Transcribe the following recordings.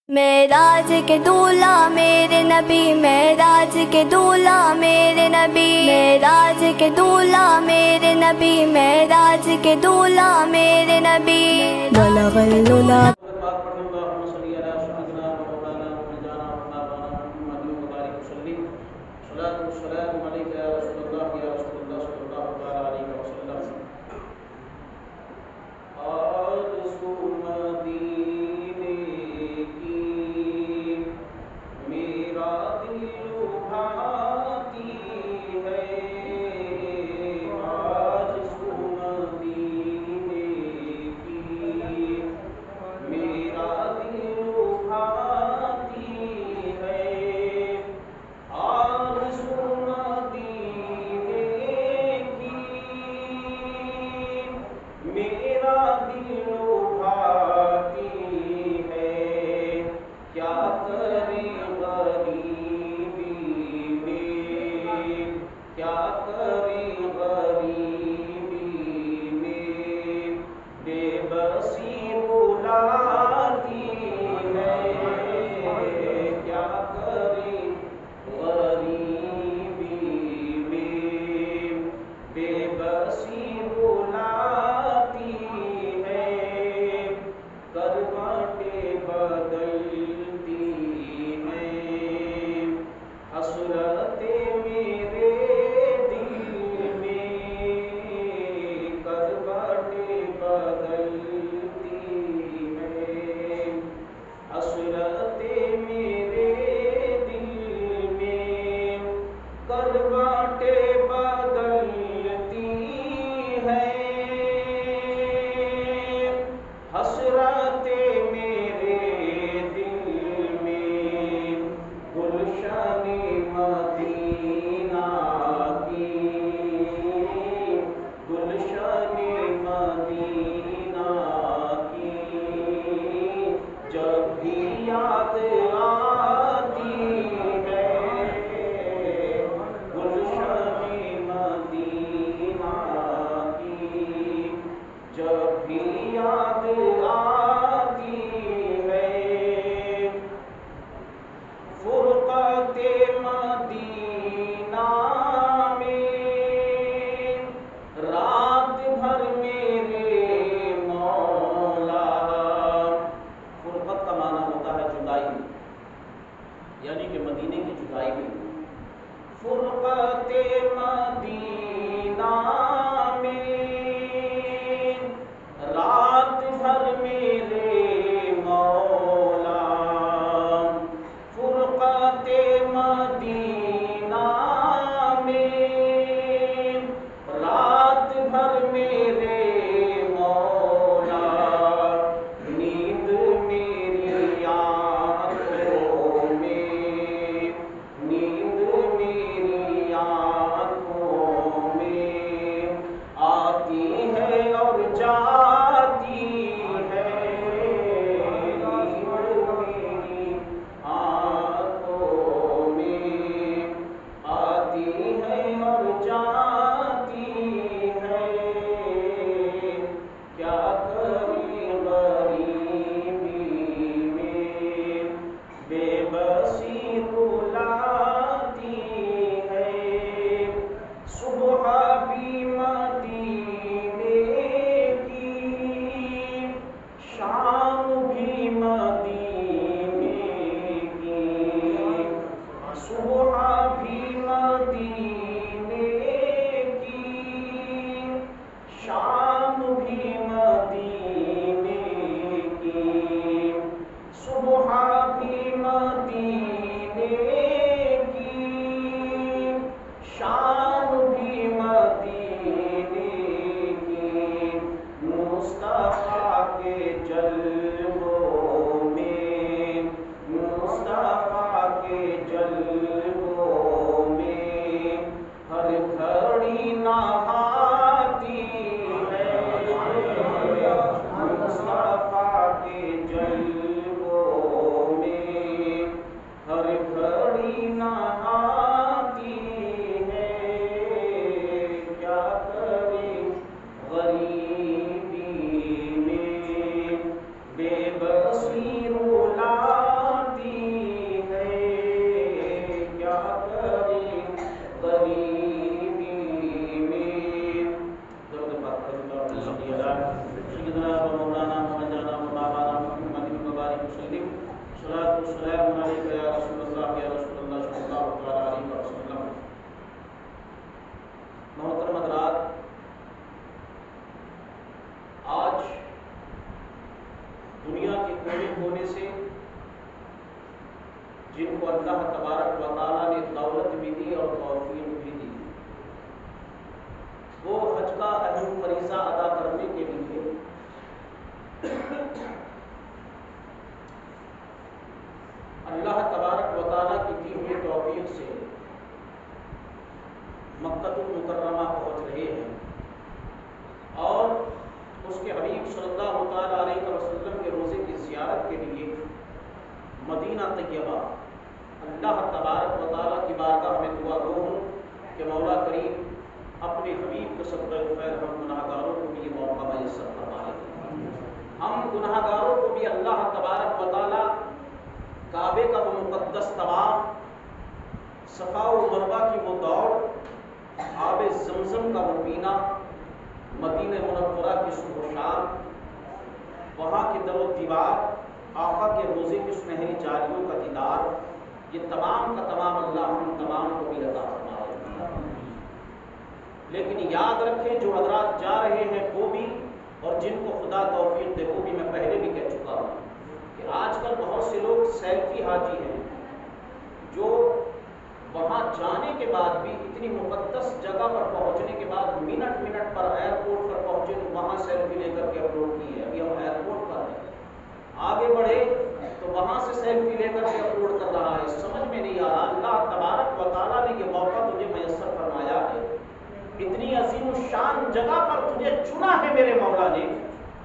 معراج کے دولہ میرے نبی، معراج کے دولہ میرے نبی، معراج کے دولہ میرے نبی، معراج کے دولہ میرے نبی، بلغ العلا۔ یعنی کہ مدینے کی جدائی میں فرقت مدینہ میں رات بھر میرے مولا، فرقت مدینہ میں رات بھر میرے مولا، نیند میری آنکھوں میں، نیند میری آنکھوں وسلم صلاۃ والسلام علیک یا رسول اللہ صلی اللہ تعالی علیہ وسلم۔ محترم حضرات، آج دنیا کے کونے کونے سے جن کو اللہ تبارک و تعالیٰ نے دولت بھی دی اور توفیق بھی دی، وہ حج کا اہم فریضہ ادا کرنے کے لیے اللہ تبارک و تعالیٰ کی دی ہوئی توفیق سے مکہ المکرمہ پہنچ رہے ہیں اور اس کے حبیب صلی اللہ تعالیٰ علیہ وسلم کے روزے کی زیارت کے لیے مدینہ طیبہ اللہ تبارک و تعالیٰ کی بارگاہ میں دعا گو ہوں کہ مولا کریم اپنے حبیب کے صدقہ خیر ہم گناہ گاروں کو بھی یہ موقع میسر فرمائے۔ ہم گناہ گاروں کو بھی اللہ تبارک و تعالیٰ کعبے کا وہ مقدس طواف، صفا و مروہ کی وہ دوڑ، آب زمزم کا وہ پینا، مدینہ منورہ کی صبح و شام، وہاں کی در و دیوار، آقا کے روزے کی سنہری جاریوں کا دیدار، یہ تمام کا تمام اللہ ہم تمام کو بھی عطا فرمائے۔ لیکن یاد رکھیں جو حضرات جا رہے ہیں وہ بھی، اور جن کو خدا توفیق دے وہ بھی، میں پہلے بھی کہہ چکا ہوں کہ آج کل بہت سے لوگ سیلفی حاجی ہیں جو وہاں جانے کے بعد بھی اتنی مقدس جگہ پر پہنچنے کے بعد منٹ منٹ پر ایئرپورٹ پر پہنچے تو وہاں سیلفی لے کر کے اپلوڈ کی ہے۔ ابھی ہم ایئرپورٹ پر ہیں، آگے بڑھے تو وہاں سے سیلفی لے کر کے اپلوڈ کر رہا ہے۔ سمجھ میں نہیں آ رہا اللہ تبارک و تعالیٰ نے یہ موقع تجھے میسر فرمایا ہے، اتنی عظیم الشان جگہ پر تجھے چنا ہے میرے مولا نے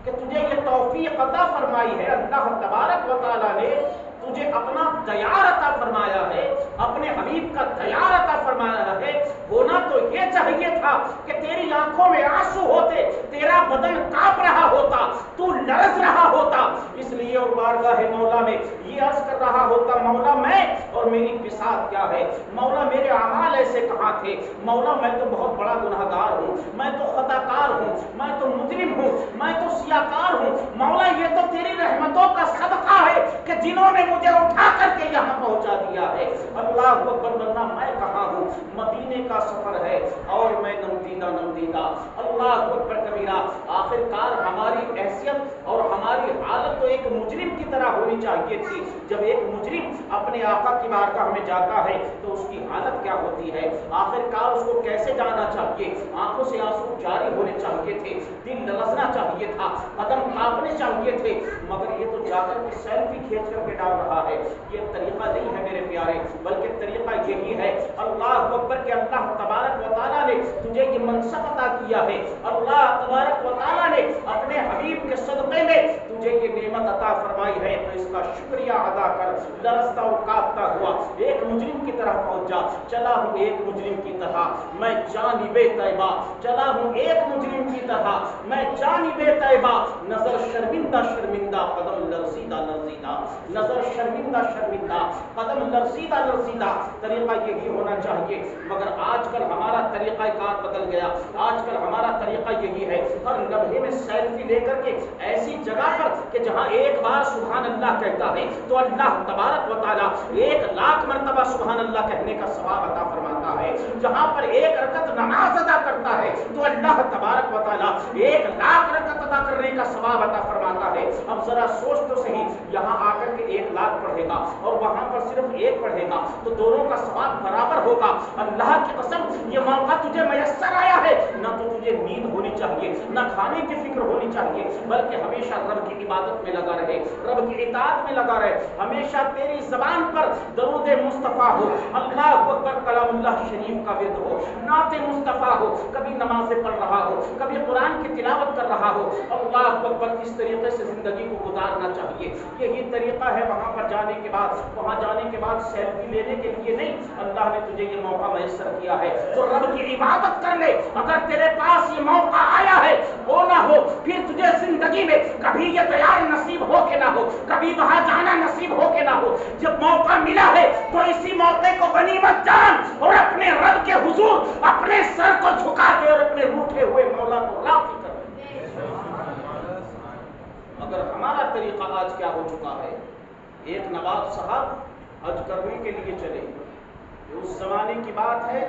کہ تجھے یہ توفیق عطا فرمائی ہے۔ اللہ تبارک و تعالیٰ نے تجھے اپنا دیار عطا فرمایا ہے، اپنے حبیب کا دیار عطا فرمایا ہے۔ ہونا تو یہ چاہیے تھا کہ تیری آنکھوں میں آنسو ہوتے، تیرا بدن کانپ رہا ہوتا، تو لرز رہا ہوتا، اس لیے اور بارگاہ مولا میں یہ عرض کر رہا ہوتا مولا میں اور میری بساط کیا ہے، مولا میرے اعمال ایسے کہاں تھے، مولا میں تو بہت بڑا گناہگار ہوں، میں تو خطا کار ہوں، میں تو مجرم ہوں، میں تو سیاکار ہوں، مولا یہ تو تیری رحمتوں کا صدقہ ہے کہ جنہوں نے مجھے اٹھا کر کے یہاں پہنچا دیا ہے۔ اللہ اکبر، ورنہ میں کہاں ہوں، مدینے کا سفر ہے اور میں نمدیدہ نمدیدہ۔ اللہ اکبر کبیرہ، آخر کار ہماری حیثیت اور ہماری حالت تو ایک مجرم کی طرح ہونی چاہیے تھی۔ جب ایک مجرم اپنے آقا کی بارگاہ میں جاتا ہے تو اس کی حالت کیا ہوتی ہے، آخر کار اس کو کیسے جانا چاہیے، آنکھوں سے آنسو جاری ہونے چاہیے تھے، دل لرزنا چاہیے تھا، قدم کانپنے چاہیے تھے، مگر یہ تو جا کر کے سیلفی کھینچ کر کے ڈال رہا ہے۔ یہ طریقہ نہیں ہے میرے پیارے، بلکہ طریقہ یہی ہے اللہ اکبر کہ اللہ تبارک و تعالیٰ نے تجھے یہ منصب عطا کیا ہے، اللہ تبارک و تعالیٰ نے اپنے حبیب کے صدقے میں تجھے یہ نعمت عطا فرمائی ہے، تو اس کا شکریہ ادا کر۔ لرزتا اور کانپتا ہوا ایک مجرم کی طرح پہنچ جا، چلا ہوں ایک مجرم کی طرح میں جانب طیبہ، چلا ہوں ایک مجرم کی طرح میں جانب طیبہ، نظر شرمندہ شرمندہ قدم لرزیدہ لرزیدہ، نظر شرمندہ شرمندہ قدم لرزیدہ لرزیدہ۔ طریقہ یہی ہونا چاہیے، مگر آج کل ہمارا طریقہ کار بدل گیا، آج کل ہمارا طریقہ یہی ہے ہر لمحے میں سیلفی لے کر کے ایسی جگہ پر کہ جہاں ایک بار سبحان اللہ کہتا ہے تو اللہ تبارک و تعالیٰ 1,00,000 مرتبہ سبحان اللہ کہنے کا ثواب عطا فرماتا ہے، جہاں پر ایک رکعت نماز ادا کرتا ہے تو اللہ تبارک و تعالیٰ 1,00,000 رکعت ادا کرنے کا ثواب عطا فرماتا ہے۔ اب ذرا سوچ تو صحیح، یہاں آ کر کے 1,00,000 پڑھے گا اور وہاں پر صرف 1 پڑھے گا تو دونوں کا ثواب برابر ہوگا۔ اللہ کی قسم یہ موقع تجھے میسر آیا ہے، نہ تو تجھے نیند ہونی چاہیے، نہ کھانے کی فکر ہونی چاہیے، بلکہ ہمیشہ رب کی عبادت میں لگا رہے، رب کی اطاعت میں لگا رہے، ہمیشہ تیری زبان پر درود مصطفیٰ ہو، اللہ اکبر کلام اللہ شریف کا ورد ہو، نعت مصطفیٰ ہو، کبھی نمازیں پڑھ رہا ہو، کبھی قرآن کی تلاوت کر رہا ہو، اللہ اکبر اس طریقے سے زندگی کو گزارنا چاہیے۔ یہی طریقہ ہے وہاں پر جانے کے بعد، وہاں جانے کے بعد سیلفی لینے کے لیے نہیں، اللہ نے تجھے یہ موقع میسر کیا ہے تو رب کی عبادت کر لے۔ اگر تیرے پاس یہ موقع آیا ہے ہو نہ ہو، پھر تجھے زندگی میں کبھی یہ دیار نصیب ہو کے نہ ہو، کبھی وہاں جانا نصیب ہو کے نہ ہو، جب موقع ملا ہے تو اسی موقع کو غنیمت جان اور اپنے رب کے حضور اپنے سر کو جھکا دے اور اپنے روٹھے ہوئے مولا کو راضی کر۔ مگر ہمارا طریقہ آج کیا ہو چکا ہے؟ ایک نواب صاحب حج کرنے کے لیے چلے، اس زمانے کی بات ہے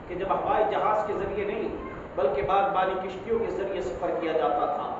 کہ جب ہوائی جہاز کے ذریعے نہیں بلکہ بعد بالی کشتیوں کے ذریعے سفر کیا جاتا تھا،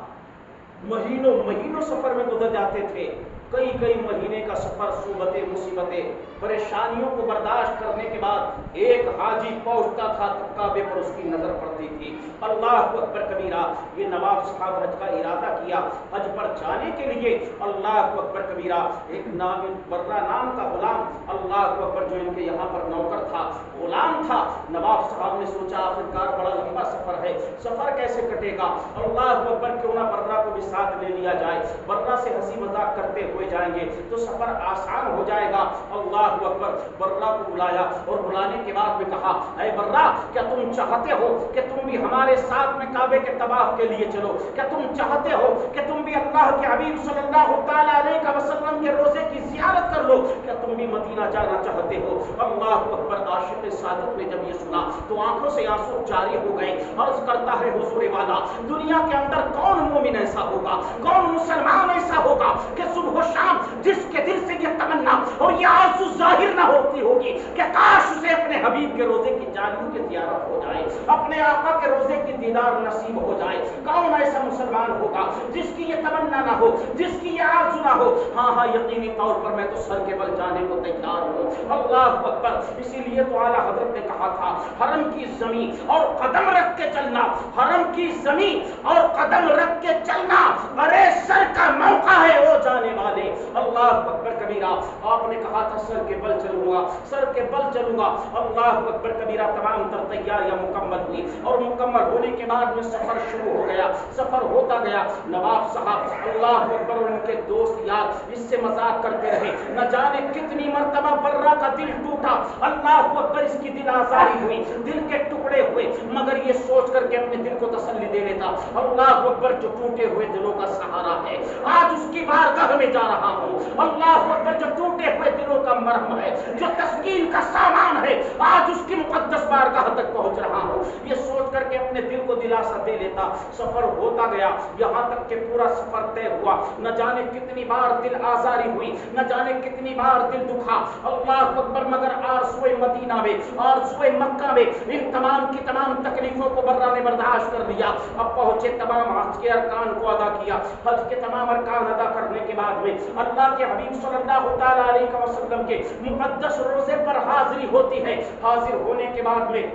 مہینوں مہینوں سفر میں گزر جاتے تھے، کئی مہینے کا سفر، صعوبتیں، مصیبتیں، پریشانیوں کو برداشت کرنے کے بعد ایک حاجی پہنچتا تھا تو کعبے پر اس کی نظر پڑتی تھی۔ اللہ اکبر کبیرہ، یہ نواب صاحب حج کا ارادہ کیا، حج پر جانے کے لیے اللہ اکبر کبیرہ ایک نام برہ نام کا غلام، اللہ اکبر، جو ان کے یہاں پر نوکر تھا، غلام تھا۔ نواب صاحب نے سوچا آخرکار بڑا لمبا سفر ہے، سفر کیسے کٹے گا؟ اللہ اکبر، کیوں نہ برہ کو بھی ساتھ لے لیا جائے، برہ سے ہنسی مذاق کرتے ہوئے جائیں گے تو سفر آسان ہو جائے گا۔ اللہ اکبر، برہ کو بلایا اور بلانے کے بعد میں کہا، اے برہ، کیا تم چاہتے ہو کہ تم بھی ہمارے ساتھ میں کعبے کے طواف کے لیے چلو؟ کیا تم چاہتے ہو کہ تم بھی اللہ کے حبیب صلی اللہ تعالی علیہ وسلم کے روزے کی زیارت کر لو؟ کیا تم بھی مدینہ جانا چاہتے ہو؟ اللہ اکبر، عاشق سعادت نے جب یہ سنا تو آنکھوں سے آنسو جاری ہو گئے، عرض کرتا ہے حضور والا، دنیا کے اندر کون مومن ایسا ہوگا، کون مسلمان ایسا ہوگا کہ صبح و شام جس کے دل سے یہ تمنا اور یہ آرزو ظاہر نہ ہوتی ہوگی کہ کاش اسے اپنے حبیب کے روزے کی جانب کی زیارت ہو جائے، اپنے آقا کے روزے کی دیدار نصیب ہو جائے؟ کون ایسا مسلمان ہوگا جس کی یہ تمنا نہ ہو، جس کی یہ آرزو نہ ہو؟ ہاں یقینی طور پر میں تو سر کے بل جانے کو تیار ہوں۔ اللہ اکبر، اسی لیے تو اعلیٰ حضرت نے کہا تھا، حرم کی زمین اور قدم رکھ کے چلنا، حرم کی زمین اور قدم رکھ کے چلنا ارے سر کا موقع ہے او جانے والے۔ اللہ اکبر کبیرہ، آپ نے کہا تھا سر کے بل چلوں گا، سر کے بل چلوں گا۔ اللہ اکبر کبیرہ، تمام تر تیاریاں مکمل ہوئی اور مکمل ہونے کے بعد میں سفر شروع ہو گیا، سفر ہوتا گیا۔ نواب صاحب اللہ اکبر اور ان کے دوست یار اس سے مذاق کرتے رہے، نہ جانے کتنی مرتبہ برہ کا دل ٹوٹا، اللہ اکبر، اس کی دل آزاری ہوئی، دل کے ٹکڑے ہوئے، مگر یہ سوچ کر کے اپنے دل کو تسلی دے لیتا، اللہ اکبر، جو ٹوٹے ہوئے دلوں کا سہارا ہے، آج اس کی بارگاہ میں جا رہا ہوں۔ اللہ اکبر، جو ٹوٹے ہوئے دلوں کا مرہم ہے، جو تسکین کا سامان ہے، آج اس کی مقدس بارگاہ تک پہنچ رہا ہوں، یہ سوچ کر کے اپنے دل کو دلاسا دے لیتا۔ سفر ہوتا گیا، یہاں تک کہ پورا سفر طے ہوا، نہ جانے کتنی بار دل آزاری ہوئی، نہ جانے کتنی بار دل دکھا، اللہ اکبر، مگر آرزوئے مدینہ میں، آرزوئے مکہ میں ان تمام کی تمام تکلیفوں کو برہ نے برداشت کر لیا۔ اب پہنچے، تمام حج کے ارکان کو ادا کیا، حج کے تمام ارکان ادا کرنے کے بعد میں اللہ کے حبیب صلی اللہ تعالی علیہ وسلم کے مقدس روزے پر حاضری ہوتی ہے۔ حاضر ہونے کے بعد میں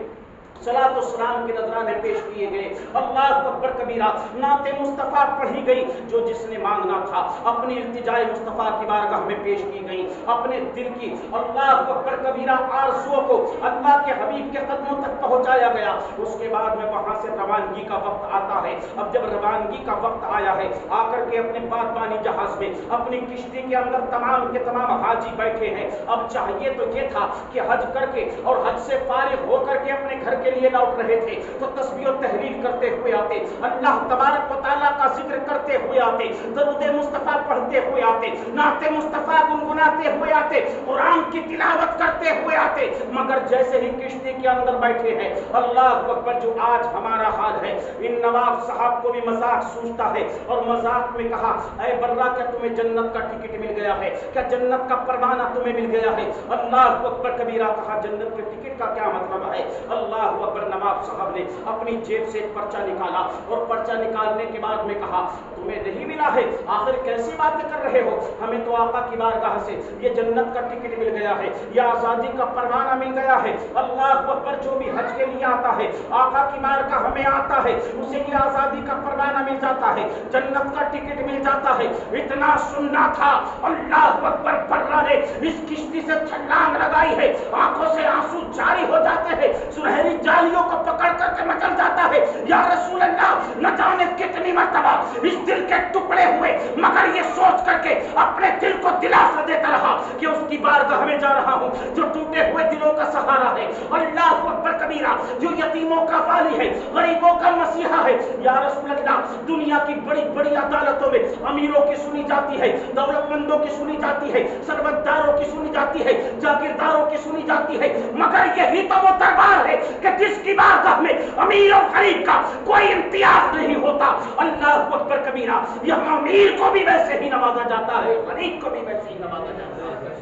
صلاۃ و سلام کے نذرانے پیش کیے گئے، اللہ اکبر کبیرہ، نعت مصطفیٰ پڑھی گئی، جو جس نے مانگنا تھا اپنی التجائے مصطفیٰ کی بارگاہ میں پیش کی گئی، اپنے دل کی اللہ اکبر کبیرہ آرزوؤں کو اللہ کے حبیب کے قدموں تک پہنچایا گیا۔ اس کے بعد میں وہاں سے روانگی کا وقت آتا ہے۔ اب جب روانگی کا وقت آیا ہے، آ کر کے اپنے بادبانی جہاز میں اپنی کشتی کے اندر تمام کے تمام حاجی بیٹھے ہیں۔ اب چاہیے تو یہ تھا کہ حج کر کے اور حج سے فارغ ہو کر کے اپنے گھر کے لیے لوٹ رہے تھے تو تسبیح و تحلیل کرتے ہوئے آتے، اللہ تبارک و تعالیٰ کا ذکر کرتے ہوئے آتے، درود مصطفیٰ پڑھتے ہوئے آتے، نعت مصطفیٰ گنگناتے ہوئے آتے، قرآن کی تلاوت کرتے ہوئے آتے، مگر جیسے ہی کشتی کے اندر بیٹھے ہیں، اللہ اکبر، جو آج ہمارا حال ہے، ان نواب صاحب کو بھی مذاق سوچتا ہے اور مذاق میں کہا، اے برہ، کیا تمہیں جنت کا ٹکٹ مل گیا ہے؟ کیا جنت کا پروانہ تمہیں مل گیا ہے؟ اللہ اکبر کبیرہ، کہا جنت کے ٹکٹ کا کیا مطلب ہے؟ اللہ اکبر، نواب صاحب نے اپنی جیب سے ایک پرچہ نکالا اور پرچہ نکالنے کے بعد میں کہا، تمہیں نہیں ملا ہے؟ آخر کیسی باتیں کر رہے ہو؟ ہمیں تو آقا کی بارگاہ سے یہ جنت کا ٹکٹ مل گیا ہے، یہ آزادی کا پروانہ مل گیا ہے۔ اللہ اکبر، جو بھی حج کے لیے آتا ہے، آقا کی بارگاہ میں آتا ہے، اسے یہ آزادی کا پروانہ مل جاتا ہے، جنت کا ٹکٹ مل جاتا ہے۔ اتنا سننا تھا، اللہ اکبر، برہ نے اس کشتی سے چھلانگ لگائی ہے، آنکھوں سے آنسو جاری ہو جاتے ہیں، سنہری جالیوں کو پکڑ کر کے مچل جاتا ہے، یا رسول اللہ، نہ جانے کتنی مرتبہ اس دل کے ٹکڑے ہوئے، مگر یہ سوچ کر کے اپنے دل کو دلاسا دیتا رہا کہ اس کی بارگاہ میں جا رہا ہوں جو ٹوٹے ہوئے دلوں کا سہارا ہے، اللہ اکبر کبیرہ، جو یتیموں کا والی ہے، غریبوں کا مسیحا ہے۔ یا رسول اللہ، دنیا کی بڑی بڑی عدالتوں میں امیروں کی سنی جاتی ہے، دولت مندوں کی سنی جاتی ہے، ثروتداروں کی سنی جاتی ہے، جاگیرداروں کی سنی جاتی ہے، مگر یہی تو وہ دربار ہے کہ جس کی بارگاہ میں امیر اور غریب کا کوئی امتیاز نہیں ہوتا۔ اللہ اکبر کبیرہ۔ کبیرہ یہاں امیر کو بھی ویسے ہی نوازا جاتا ہے، غریب کو بھی ویسے ہی نوازا جاتا ہے۔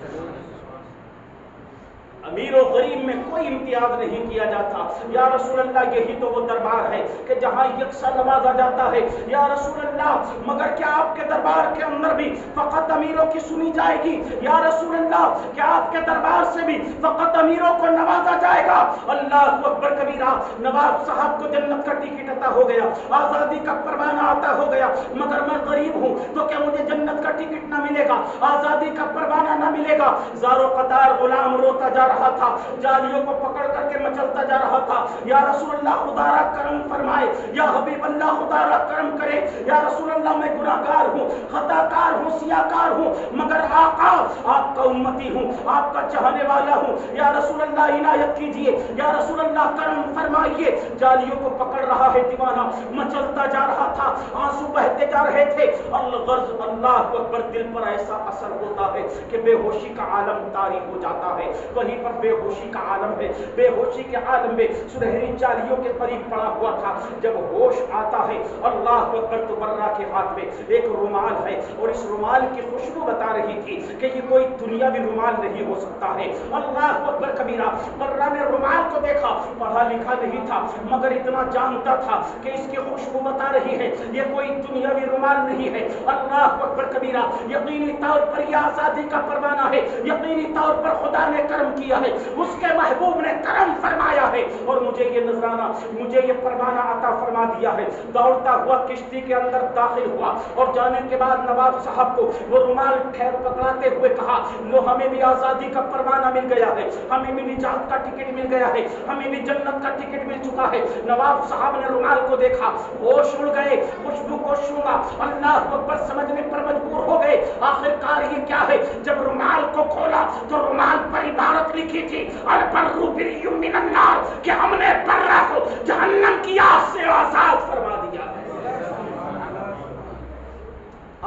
امیر و غریب میں کوئی امتیاز نہیں کیا جاتا۔ یا رسول اللہ یہی تو وہ دربار ہے کہ جہاں یکساں نوازا جاتا ہے۔ یا رسول اللہ مگر کیا آپ کے دربار کے اندر بھی فقط امیروں کی سنی جائے گی؟ یا رسول اللہ کیا آپ کے دربار سے بھی فقط امیروں کو نوازا جائے گا؟ اللہ اکبر کبیرہ، نواب صاحب کو جنت کا ٹکٹ عطا ہو گیا، آزادی کا پروانہ عطا ہو گیا، مگر میں غریب ہوں تو کیا مجھے جنت کا ٹکٹ نہ ملے گا، آزادی کا پروانہ نہ ملے گا؟ زارو قطار غلام روتا جا رہا تھا، جالیوں کو پکڑ کر کے مچلتا جا رہا تھا۔ یا رسول اللہ خدا را کرم فرمائے، یا حبیب اللہ خدا را کرم کرے، یا رسول اللہ میں گناہگار ہوں، خطا کار ہوں، سیاکار ہوں، مگر آقا آپ کا امتی ہوں، آپ کا چاہنے والا ہوں، یا رسول اللہ عنایت کیجئے، یا رسول اللہ کرم فرمائیے۔ جالیوں کو پکڑ رہا ہے دیوانہ، مچلتا جا رہا تھا، آنسو بہتے جا رہے تھے۔ الغرض اللہ اکبر، دل پر ایسا اثر ہوتا ہے کہ بے ہوشی کا عالم طاری ہو جاتا ہے، وہیں پر بے ہوشی کا عالم ہے۔ بے ہوشی کے عالم میں سنہری جالیوں کے قریب پڑا ہوا تھا، جب ہوش آتا ہے اللہ اکبر تو برا کے ہاتھ میں ایک رومال ہے، اور اس رومال کی خوشبو بتا رہی تھی کہ یہ کوئی دنیاوی رومال نہیں ہو سکتا ہے۔ اللہ اکبر کبیرہ، برا نے رومال کو دیکھا، پڑھا لکھا نہیں تھا مگر اتنا جانتا تھا کہ اس کی خوشبو بتا رہی ہے یہ کوئی دنیاوی رومال نہیں ہے۔ اللہ اکبر کبیرہ، یقینی طور پر یہ آزادی کا پروانہ ہے، یقینی طور پر خدا نے کرم کیا ہے، اس کے محبوب نے کرم فرمایا ہے اور مجھے یہ نذرانہ، مجھے یہ پروانہ عطا فرما دیا ہے۔ دوڑتا ہوا کشتی کے اندر داخل ہوا اور جانے کے بعد نواب صاحب کو وہ رومال پکڑاتے ہوئے کہا، لو ہمیں بھی آزادی کا پروانہ مل گیا ہے، ہمیں بھی نجات کا ٹکٹ مل گیا ہے، ہمیں بھی جنت کا ٹکٹ مل چکا ہے۔ نواب صاحب نے رومال کو دیکھا، ہوش اڑ گئے، خوشبو کو شونگا، اللہ اکبر سمجھنے پر مجبور ہو گئے آخر کار یہ کیا ہے۔ جب رومال کو کھولا تو رومال پر عبارت لکھی تھی، البر بری من النار، کہ ہم نے برا کو جہنم کی آگ سے آزاد فرما دیا ہے۔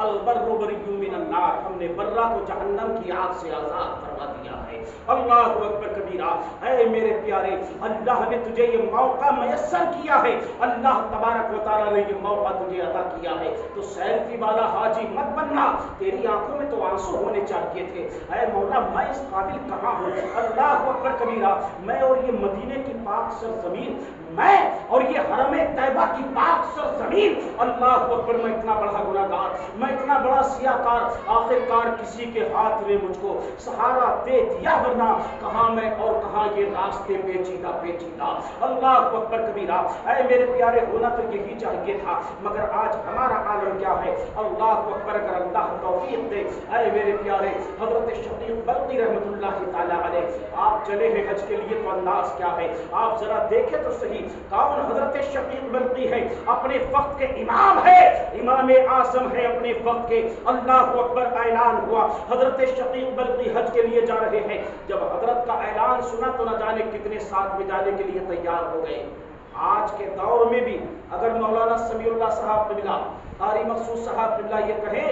البر بری من النار، ہم نے برا کو جہنم کی آگ سے آزاد فرما دیا ہے۔ اللہ اکبر کبیرہ، اے میرے پیارے، اللہ نے تجھے یہ موقع میسر کیا ہے، اللہ تبارک و تعالیٰ نے یہ موقع تجھے عطا کیا ہے، تو سیلفی والا حاجی مت بننا، تیری آنکھوں میں تو آنسو ہونے چاہیے تھے۔ اے مولا میں اس قابل کہاں ہوں؟ اللہ اکبر کبیرہ، میں اور یہ مدینے کی پاک سرزمین، میں اور یہ حرم طیبہ کی پاک سرزمین، اللہ اکبر میں اتنا بڑا گناہگار، میں اتنا بڑا سیاکار، آخر کار کسی کے ہاتھ نے مجھ کو سہارا دے دیا، ورنہ کہاں میں اور کہاں یہ راستے پیچیدہ پیچیدہ۔ اللہ اکبر کبیرہ، اے میرے پیارے ہونا تو یہی چاہیے تھا، مگر آج ہمارا عالم کیا ہے؟ اللہ اکبر، اگر اللہ توفیق دے، اے میرے پیارے حضرت شقیق بلقی رحمۃ اللہ تعالیٰ علیہ، آپ چلے ہیں حج کے لیے تو انداز کیا ہے؟ آپ ذرا دیکھیں تو صحیح، کون حضرت شقیق بلقی ہے؟ اپنے وقت کے امام ہے، امام اعظم ہے اپنے وقت کے۔ اللہ اکبر، اعلان ہوا حضرت شقیق بلقی حج کے لیے جا رہے ہیں۔ جب حضرت کا اعلان سنا تو نہ جانے کتنے ساتھ میں جانے کے لیے تیار ہو گئے۔ آج کے دور میں بھی اگر مولانا سمیع اللہ صاحب قبلہ، قاری مقصود صاحب قبلہ یہ کہے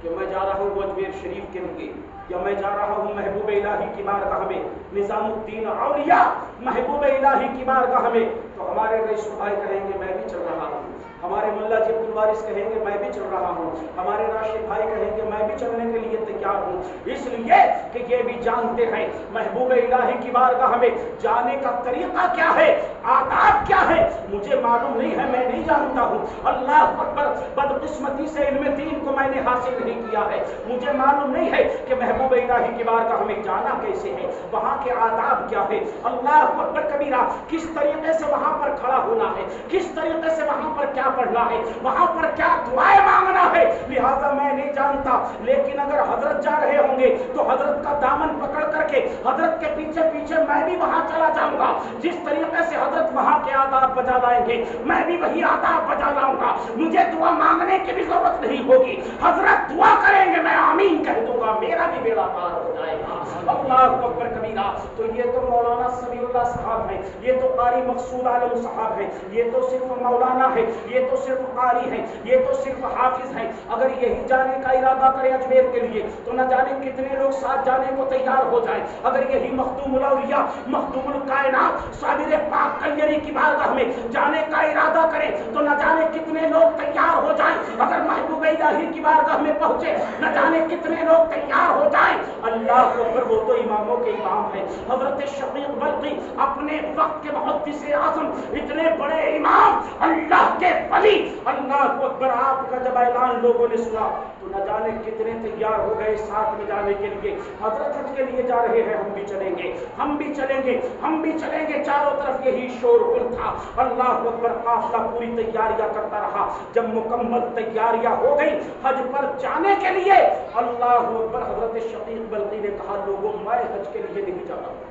کہ میں جا رہا ہوں اجمیر شریف کے لیے، یا میں جا رہا ہوں محبوب الہی کی بارگاہ میں، نظام الدین اولیاء محبوب الہی کی بارگاہ میں، تو ہمارے رئیس بھائی کہیں گے میں بھی چل رہا ہوں، ہمارے ملا جی عبدالوارث کہیں گے میں بھی چل رہا ہوں، ہمارے راشد بھائی کہیں گے میں بھی چلنے کے لیے تیار ہوں، اس لیے کہ یہ بھی جانتے ہیں محبوب الہی کی بارگاہ میں جانے کا طریقہ کیا ہے، آداب کیا ہے، مجھے معلوم نہیں ہے، میں نہیں جانتا ہوں۔ اللہ اکبر، بدقسمتی سے علم دین کو میں نے حاصل نہیں کیا ہے، مجھے معلوم نہیں ہے کہ محبوب الہی کی بارگاہ میں جانا کیسے ہے، وہاں کے آداب کیا ہے۔ اللہ اکبر کبیرہ، کس طریقے سے وہاں پر کھڑا ہونا ہے، کس طریقے سے وہاں پر کیا پڑھنا ہے، وہاں پر کیا دعائیں مانگنا ہے، لہذا میں نہیں جانتا۔ لیکن اگر حضرت جا رہے ہوں گے تو حضرت کا دامن پکڑ کر کے حضرت کے پیچھے پیچھے میں بھی وہاں چلا جاؤں گا، جس طریقے سے حضرت وہاں کے آداب بجا لائیں گے میں بھی وہی آداب بجا لاؤں گا، مجھے دعا مانگنے کی بھی ضرورت نہیں ہوگی، حضرت دعا کریں گے میں آمین کہہ دوں گا، میرا بھی بیڑا پار ہو جائے گا۔ اللہ اکبر کبیرہ، تو یہ تو مولانا سمیع اللہ صاحب ہیں، یہ تو قاری مقصود عالم صاحب ہیں، یہ تو صرف مولانا ہے، یہ تو صرف قاری ہیں، یہ تو صرف حافظ ہیں۔ اگر یہی جانے کا ارادہ کرے اجمیر کے لیے تو نہ جانے کتنے لوگ ساتھ جانے کو تیار ہو جائیں۔ اگر یہی مخدوم الاولیاء مخدوم الکائنات صابر پاک کلیری کی بارگاہ میں جانے کا ارادہ کرے تو نہ جانے کتنے لوگ تیار ہو جائیں. اگر محبوب الہی کی بارگاہ میں پہنچے نہ جانے کتنے لوگ تیار ہو جائیں. اللہ اکبر، وہ تو اماموں کے امام ہے. حضرت شفیق بلخی اپنے وقت کے محدث اعظم، اتنے بڑے امام، اللہ کے ولی. اللہ اکبر، آپ کا جب اعلان لوگوں نے سنا تو نہ جانے کتنے تیار ہو گئے ساتھ میں جانے کے لیے. حضرت حج کے لیے جا رہے ہیں، ہم بھی چلیں گے، ہم بھی چلیں گے، ہم بھی چلیں گے. چاروں طرف یہی شور غل تھا. اللہ اکبر، قافلہ پوری تیاریاں کرتا رہا. جب مکمل تیاریاں ہو گئی حج پر جانے کے لیے، اللہ اکبر، حضرت شفیق بلخی نے کہا لوگوں میں حج کے لیے نہیں جا رہا ہوں،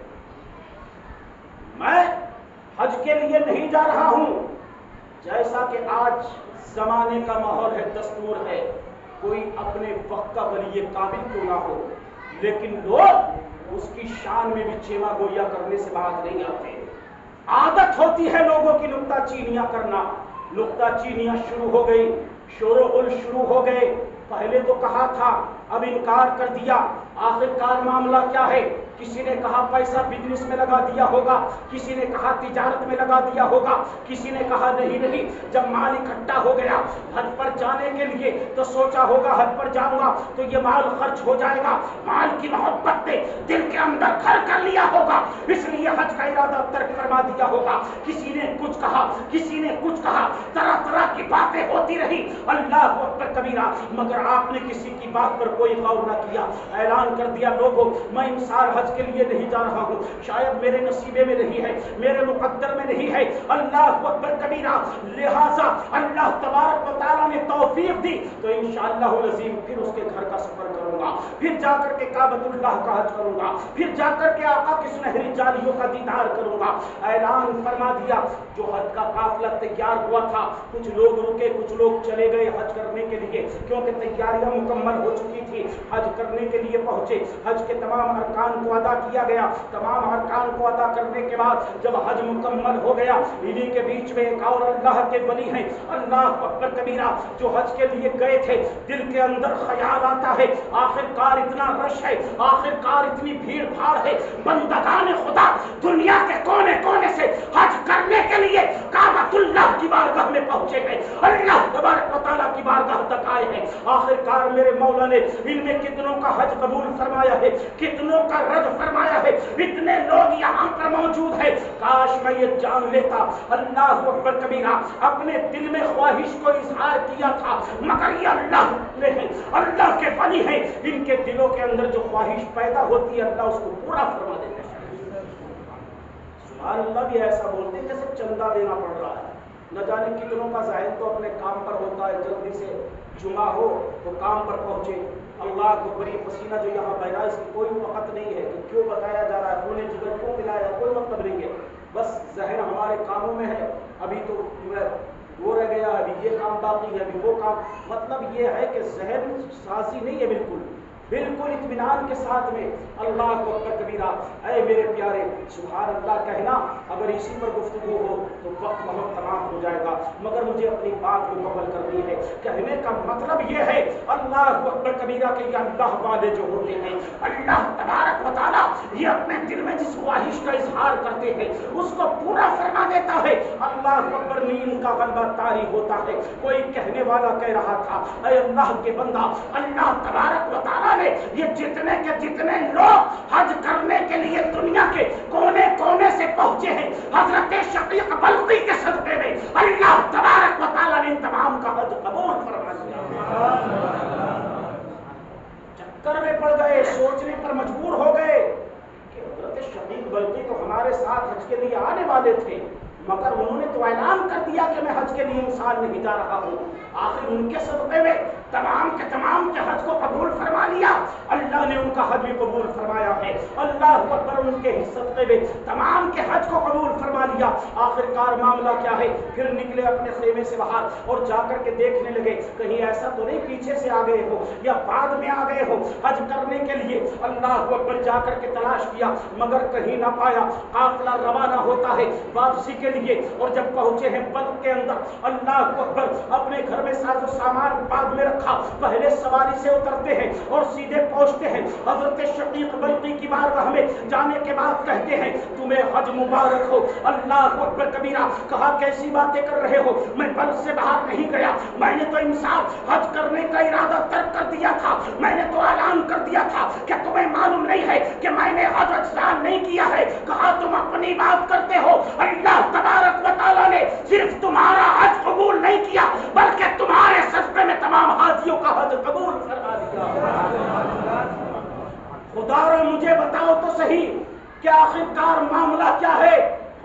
میں حج کے لیے نہیں جا رہا ہوں. جیسا کہ آج زمانے کا ماحول ہے، دستور ہے، کوئی اپنے وقت کا ولی قابل کیوں نہ ہو لیکن لوگ اس کی شان میں بھی چیما گویا کرنے سے باز نہیں آتے. عادت ہوتی ہے لوگوں کی نکتہ چینیاں کرنا. نکتہ چینیاں شروع ہو گئی، شور و غل شروع ہو گئے. پہلے تو کہا تھا، اب انکار کر دیا. آخرکار معاملہ کیا ہے؟ کسی نے کہا پیسہ بزنس میں لگا دیا ہوگا، کسی نے کہا تجارت میں لگا دیا ہوگا، کسی نے کہا نہیں. جب مال اکٹھا ہو گیا حج پر جانے کے لیے تو سوچا ہوگا حج پر جاؤں گا تو یہ مال خرچ ہو جائے گا. مال کی محبت نے دل کے اندر گھر کر لیا ہوگا، اس لیے حج کا ارادہ ترک فرما دیا ہوگا. کسی نے کچھ کہا، کسی نے کچھ کہا، طرح طرح کی باتیں ہوتی رہی. اللہ اکبر کبیرہ، مگر آپ نے کسی کی بات پر کوئی غور نہ کیا. اعلان کر دیا لوگوں میں ان سال حج کے لیے نہیں جا رہا ہوں، شاید میرے نصیبے میں نہیں ہے، میرے مقدر میں نہیں ہے. اللہ اکبر کبیرہ، لہذا اللہ تبارک و تعالیٰ نے توفیق دی تو انشاءاللہ العظیم پھر اس کے گھر کا سفر کروں گا، پھر جا کر کے کعبۃ اللہ کا حج کروں گا، پھر جا کر کے آقا کی سنہری جالیوں کا دیدار کروں گا. اعلان فرما دیا. جو حج کا قافلہ تیار ہوا تھا، کچھ لوگ رکے، کچھ لوگ چلے گئے حج کرنے کے لیے کیونکہ تیاریاں مکمل ہو چکی تھی. حج کرنے کے لیے پہنچے، حج کے تمام ارکان کو ادا کیا گیا. تمام ارکان کو ادا کرنے کے بعد جب حج مکمل ہو گیا، انہی کے بیچ میں ایک اور اللہ کے ولی ہیں، اللہ اکبر کبیرہ، جو حج کے لیے گئے تھے. دل کے اندر خیال آتا ہے آخر کار اتنا رش ہے، آخر کار اتنی بھیڑ بھاڑ ہے، بندگان خدا دنیا کے کونے کونے سے حج کرنے کے لیے کعبۃ اللہ کی بارگاہ میں پہنچے ہیں، اللہ تبارک و تعالیٰ کی بارگاہ تک آئے ہیں. آخر کار میرے مولا نے ان میں کتنوں کا حج قبول فرمایا ہے، کتنوں کا رد فرمایا ہے. اتنے لوگ یہاں پر موجود ہیں، کاش میں یہ جان لیتا. اللہ اکبر کبیرہ، اپنے دل میں خواہش کو اظہار کیا تھا مگر یہ اللہ نے، اللہ کے ولی ہیں، ان کے دلوں کے اندر جو خواہش پیدا ہوتی ہے اللہ اس کو پورا فرما دیتا ہے. سبحان اللہ بھی ایسا بولتے ہیں جیسے چندہ دینا پڑ رہا ہے. نہ جانے کتنوں کا ظاہر تو اپنے کام پر ہوتا ہے، جلدی سے جمعہ ہو تو کام پر پہنچے. اللہ کو بڑی پسینہ جو یہاں بہ رہا ہے اس کی کوئی وقت نہیں ہے کہ کیوں بتایا جا رہا ہے، خون جگر کیوں ملایا، کوئی مطلب نہیں ہے. بس ذہن ہمارے کاموں میں ہے، ابھی تو وہ رہ گیا، ابھی یہ کام باقی ہے، ابھی وہ کام. مطلب یہ ہے کہ ذہن سازی نہیں ہے، بالکل اطمینان کے ساتھ میں اللہ کو اکبر کبیرہ. اے میرے پیارے، سبحان اللہ کہنا اگر اسی پر گفتگو ہو تو وقت بہت تمام ہو جائے گا، مگر مجھے اپنی بات مکمل کرنی ہے. کہنے کا مطلب یہ ہے اللہ اکبر کبیرہ کہ یہ اللہ والے جو ہوتے ہیں، اللہ تبارک و تعالیٰ یہ اپنے دل میں جس خواہش کا اظہار کرتے ہیں اس کو پورا فرما دیتا ہے. اللہ اکبر، نیند کا غلبہ طاری ہوتا ہے. کوئی کہنے والا کہہ رہا تھا اے اللہ کے بندہ، اللہ تبارک و تعالیٰ یہ جتنے کے جتنے لوگ حج کرنے کے لیے دنیا کے کونے کونے سے پہنچے ہیں، حضرت شفیق بلخی کے صدقے میں اللہ تبارک و تعالیٰ نے ان تمام کا حج قبول فرما دیا. چکر میں پڑ گئے، سوچنے پر مجبور ہو گئے کہ حضرت شفیق بلخی تو ہمارے ساتھ حج کے لیے آنے والے تھے مگر انہوں نے تو اعلان کر دیا کہ میں حج کے لیے انسان نہیں جا رہا ہوں. آخر ان کے صدقے میں تمام کے حج کو قبول فرما لیا. اللہ نے ان کا حج بھی قبول فرمایا ہے. اللہ اکبر، ان کے صدقے میں تمام کے حج کو قبول فرما لیا. آخر کار معاملہ کیا ہے، پھر نکلے اپنے خیمے سے باہر اور جا کر کے دیکھنے لگے کہیں ایسا تو نہیں پیچھے سے آ گئے ہو یا بعد میں آ گئے ہو حج کرنے کے لیے. اللہ اکبر، جا کر کے تلاش کیا مگر کہیں نہ پایا. قافلہ روانہ ہوتا ہے واپسی کے لیے اور جب پہنچے ہیں بلخ کے اندر، اللہ اکبر، اپنے گھر میں ساز و سامان بعد میں رکھا رکھا. پہلے سواری سے اترتے ہیں اور سیدھے پہنچتے ہیں. حضرت شقیق بلقی کی بارگاہ میں جانے کے بعد کہتے ہیں تمہیں حج مبارک ہو. اللہ اکبر کبیرہ. کہا کیسی باتیں کر رہے ہو؟ میں بلد سے باہر نہیں گیا. میں نے تو انصاف حج کرنے کا ارادہ ترک کر دیا تھا. میں نے تو اعلان کر دیا تھا کہ تمہیں معلوم نہیں ہے کہ میں نے حج اجزال نہیں کیا ہے. کہا تم اپنی بات کرتے ہو. اللہ تبارک و تعالیٰ نے صرف تمہارا حج قبول نہیں کیا بلکہ تمہارے صدقے میں تمام حاجیوں کا حج قبول فرما دیا. خدا را مجھے بتاؤ تو صحیح کہ آخرکار معاملہ کیا ہے؟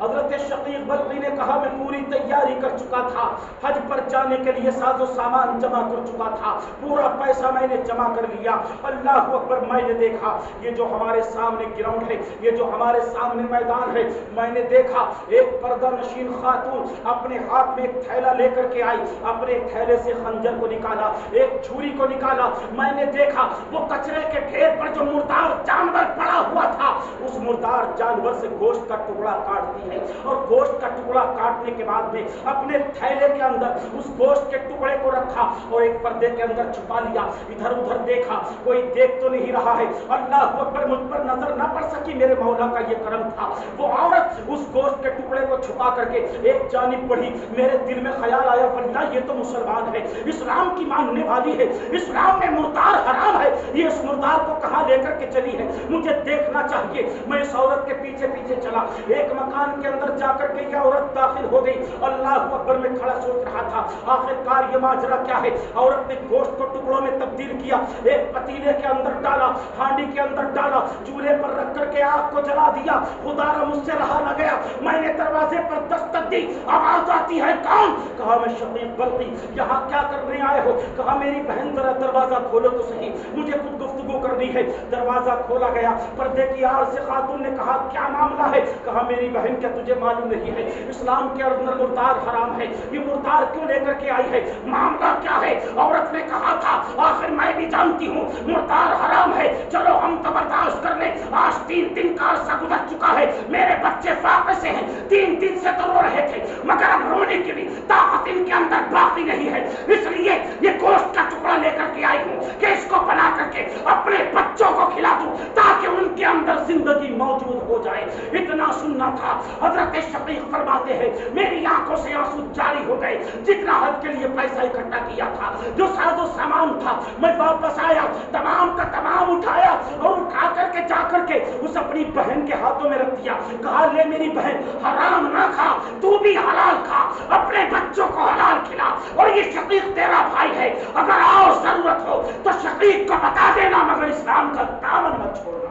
حضرت شقیق بلقی نے کہا میں پوری تیاری کر چکا تھا. حج پر جانے کے لیے ساز و سامان جمع کر چکا تھا. پورا پیسہ میں نے جمع کر لیا. اللہ اکبر. میں نے دیکھا یہ جو ہمارے سامنے گراؤنڈ ہے, یہ جو ہمارے سامنے میدان ہے, میں نے دیکھا ایک پردہ نشین خاتون اپنے ہاتھ میں ایک تھیلا لے کر کے آئی. اپنے تھیلے سے خنجر کو نکالا, ایک چھری کو نکالا. میں نے دیکھا وہ کچرے کے ڈھیر پر جو مردار جانور پڑا ہوا تھا, اس مردار جانور سے گوشت کا ٹکڑا کاٹتی اور گوشت کا ٹکڑا کاٹنے کے بعد میں اپنے تھیلے کے اندر اس گوشت کے ٹکڑے کو رکھا اور ایک پردے کے اندر چھپا لیا. ادھر ادھر دیکھا, کوئی دیکھ تو نہیں رہا ہے. اللہ اکبر. مجھ پر نظر نہ پڑ سکی. میرے مولا کا یہ کرم تھا. وہ عورت اس گوشت کے ٹکڑے کو چھپا کر کے ایک جانب بڑھی. میرے دل میں خیال آیا واللہ یہ تو مسلمان ہے, اسلام کی ماننے والی ہے, اسلام میں مردار حرام ہے, یہ اس مردار کو کہاں لے کر کے چلی ہے؟ مجھے دیکھنا چاہیے. میں اس عورت کے پیچھے پیچھے چلا. ایک مکان کے اندر جا کر کے یہ عورت داخل ہو گئی. اللہ اکبر. میں کھڑا سوچ رہا تھا آخرکار یہ ماجرا کیا ہے؟ عورت نے گوشت کو ٹکڑوں میں تبدیل کیا, ایک پتیلے کے اندر ڈالا, ہانڈی کے اندر ڈالا, چولہے پر رکھ کر کے آگ کو جلا دیا. خدا را مجھ سے رہا نہ گیا. میں نے دروازے پر دستک دی. آواز آتی ہے کون؟ کہا میں شقیق بلقی. یہاں کیا کرنے آئے ہو؟ کہا میری بہن ذرا دروازہ کھولو تو صحیح, مجھے خود گفتگو کرنی ہے. دروازہ کھولا گیا. پردے کی آڑ سے خاتون نے کہا کیا معاملہ ہے؟ کہا میری بہن کیا تجھے معلوم نہیں ہے اسلام کے اندر مردار حرام ہے؟ یہ مردار کیوں لے کر کے آئی ہے؟ معاملہ کیا ہے؟ عورت نے کہا تھا آخر میں بھی جانتی ہوں مردار حرام ہے, چلو ہم تو برداشت کر لیں. آج 3 دن کا عرصہ گزر چکا ہے, میرے بچے فاقے سے ہیں. 3 دن سے تو رو رہے تھے مگر اب رونے کی بھی طاقت ان کے اندر باقی نہیں ہے. اس لیے یہ گوشت کا ٹکڑا لے کر کے آئی ہوں کہ اس کو بنا کر کے اپنے بچوں کو کھلا دوں تاکہ ان کے اندر زندگی موجود ہو جائے. اتنا سننا تھا. حضرت شقیق فرماتے ہیں میری آنکھوں سے آنسو جاری ہو گئے. جتنا حج کے لیے پیسہ اکٹھا کیا تھا, جو ساز و سامان تھا, میں واپس آیا, تمام کا تمام اٹھایا اور اٹھا کر کے جا کر کے اس اپنی بہن کے ہاتھوں میں رکھ دیا. کہا لے میری بہن, حرام نہ کھا, تو بھی حلال کھا, اپنے بچوں کو حلال کھلا. اور یہ شقیق تیرا بھائی ہے, اگر اور ضرورت ہو تو شقیق کو بتا دینا مگر اسلام کا دامن مت چھوڑنا.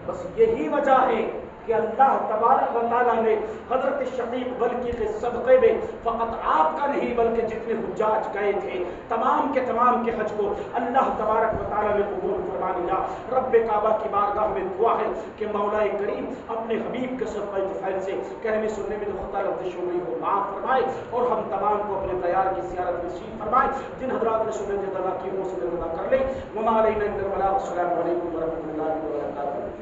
بس یہی وجہ ہے کہ اللہ تبارک و تعالیٰ نے حضرت شقیق بلقی کے صدقے میں فقط آپ کا نہیں بلکہ جتنے حجاج گئے تھے تمام کے حج کو اللہ تبارک و تعالیٰ نے قبول فرما لیا. رب کعبہ کی بارگاہ میں دعا ہے کہ مولا کریم اپنے حبیب کے صدقہ طفیل سے کہنے سننے میں جو خطا لفظ ہو گئی ہو معاف فرمائے اور ہم تمام کو اپنے تیار کی زیارت نصیب فرمائے. جن حضرات نے سنت ادا کی وہ سنت ادا کر لیں. وما علینا الا البلاغ. السلام علیکم ورحمۃ اللہ وبرکاتہ.